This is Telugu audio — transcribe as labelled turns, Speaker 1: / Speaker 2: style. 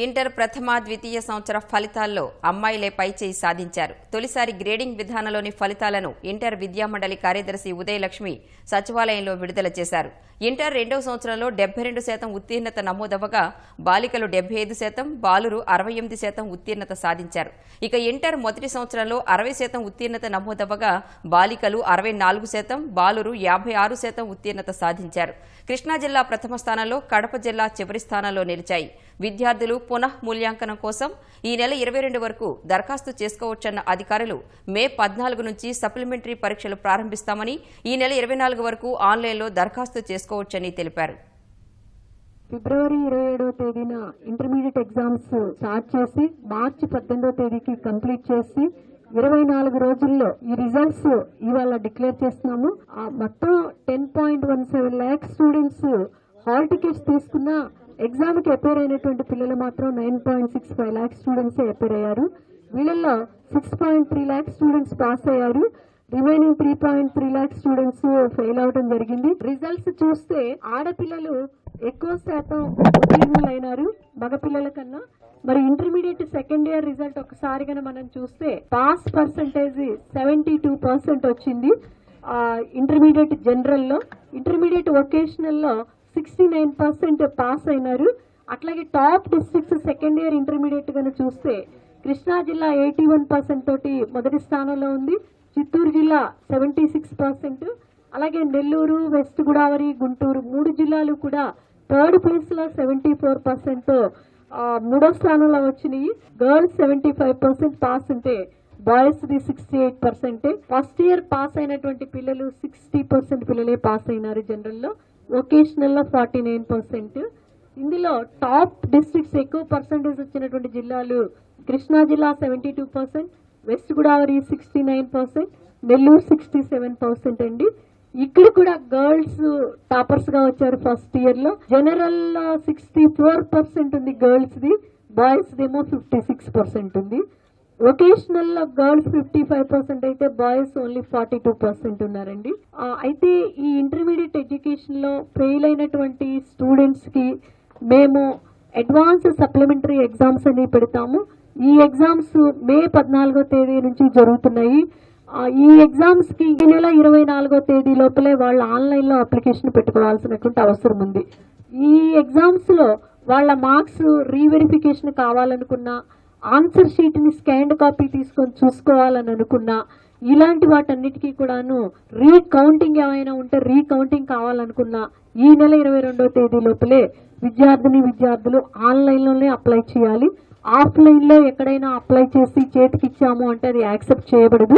Speaker 1: ఇంటర్ ప్రథమ ద్వితీయ సంవత్సర ఫలితాల్లో అమ్మాయిలే పైచేయి సాధించారు. తొలిసారి గ్రేడింగ్ విధానంలోని ఫలితాలను ఇంటర్ విద్యామండలి కార్యదర్శి ఉదయలక్ష్మి సచివాలయంలో విడుదల చేశారు. ఇంటర్ రెండవ సంవత్సరంలో 72% ఉత్తీర్ణత నమోదవగా బాలికలు 75%, బాలురు 68% ఉత్తీర్ణత సాధించారు. ఇక ఇంటర్ మొదటి సంవత్సరంలో 60% ఉత్తీర్ణత నమోదవగా బాలికలు 64%, బాలురు 56% ఉత్తీర్ణత సాధించారు. కృష్ణా జిల్లా ప్రథమ స్థానంలో, కడప జిల్లా చివరి స్థానంలో నిలిచాయి. విద్యార్థులు పునః మూల్యాంకనం కోసం ఈ నెల 22 వరకు దరఖాస్తు చేసుకోవచ్చన్న అధికారులు మే 14 నుంచి సప్లిమెంటరీ పరీక్షలు ప్రారంభిస్తామని, ఈ నెల 24 వరకు ఆన్లైన్లో దరఖాస్తు చేసుకోవచ్చని తెలిపారు.
Speaker 2: ఫిబ్రవరి 27వ తేదీన ఇంటర్మీడియట్ ఎగ్జామ్స్ స్టార్ట్ చేసి మార్చి 18వ తేదీకి కంప్లీట్ చేసి 24 రోజుల్లో ఈ రిజల్ట్స్ ఇవాళ డిక్లేర్ చేస్తున్నాము. మొత్తం 10.17 lakh స్టూడెంట్స్ హాల్ టికెట్స్ తీసుకున్న ఎగ్జామ్ కి అపేర్ అయినటువంటి పిల్లలు మాత్రం 9.65 lakh స్టూడెంట్స్ అపేర్ అయ్యారు. వీళ్ళల్లో 6.3 lakh స్టూడెంట్స్ పాస్ అయ్యారు. రిమైనింగ్ 3.3 lakh స్టూడెంట్స్ ఫెయిల్ అవడం జరిగింది. రిజల్ట్స్ చూస్తే ఆడపిల్లలు ఎక్కువ శాతం ఉత్తీర్ణులైనారు మగపిల్లల కన్నా. మరి ఇంటర్మీడియట్ సెకండ్ ఇయర్ రిజల్ట్ ఒకసారి కనుక మనం చూస్తే పాస్ పర్సంటేజ్ 72% వచ్చింది ఇంటర్మీడియట్ జనరల్ లో. ఇంటర్మీడియట్ వొకేషనల్ లో 69% పాస్ అయినారు. అట్లాగే top districts second year intermediate కనుక చూస్తే కృష్ణా జిల్లా 81% తోటి మొదటి స్థానంలో ఉంది. చిత్తూరు జిల్లా 76%, అలాగే నెల్లూరు, వెస్ట్ గోదావరి, గుంటూరు 3 జిల్లాలు కూడా థర్డ్ ప్లేస్ లో 74% మూడో స్థానంలో వచ్చినాయి. గర్ల్స్ 75% పాస్ ఉంటే boys the 68%. First year pass అయినటువంటి పిల్లలు 60% పిల్లలే పాస్ అయినారు జనరల్ లో. వొకేషనల్ లో 49%. ఇందులో టాప్ డిస్ట్రిక్ట్స్ ఎక్కువ పర్సంటేజ్ వచ్చినటువంటి జిల్లాలు కృష్ణా జిల్లా 72%, వెస్ట్ గోదావరి 69%, నెల్లూరు 67% అండి. ఇక్కడ కూడా గర్ల్స్ టాపర్స్ గా వచ్చారు ఫస్ట్ ఇయర్ లో. జనరల్ లో 64% ఉంది గర్ల్స్ ది, బాయ్స్ దేమో 56% ఉంది. వొకేషనల్ లో గర్ల్స్ 55% అయితే బాయ్స్ ఓన్లీ 42% ఉన్నారండి. అయితే ఈ ఇంటర్మీడియట్ ఎడ్యుకేషన్ లో ఫెయిల్ అయినటువంటి స్టూడెంట్స్ కి మేము అడ్వాన్స్ సప్లిమెంటరీ ఎగ్జామ్స్ అని పెడతాము. ఈ ఎగ్జామ్స్ మే 14వ తేదీ నుంచి జరుగుతున్నాయి. ఈ ఎగ్జామ్స్ కి ఈ నెల 24వ తేదీ లోపలే వాళ్ళు ఆన్లైన్ లో అప్లికేషన్ పెట్టుకోవాల్సినటువంటి అవసరం ఉంది. ఈ ఎగ్జామ్స్ లో వాళ్ళ మార్క్స్ రీవెరిఫికేషన్ కావాలనుకున్నా, ఆన్సర్ షీట్ ని స్కాన్డ్ కాపీ తీసుకొని చూసుకోవాలని అనుకున్నా, ఇలాంటి వాటన్నిటికీ కూడాను రీకౌంటింగ్ ఏమైనా ఉంటే రీకౌంటింగ్ కావాలనుకున్నా ఈ నెల 22వ తేదీ లోపలే విద్యార్థులు ఆన్లైన్ లోనే అప్లై చేయాలి. ఆఫ్లైన్ లో ఎక్కడైనా అప్లై చేసి చేతికిచ్చాము అంటే అది యాక్సెప్ట్ చేయబడదు.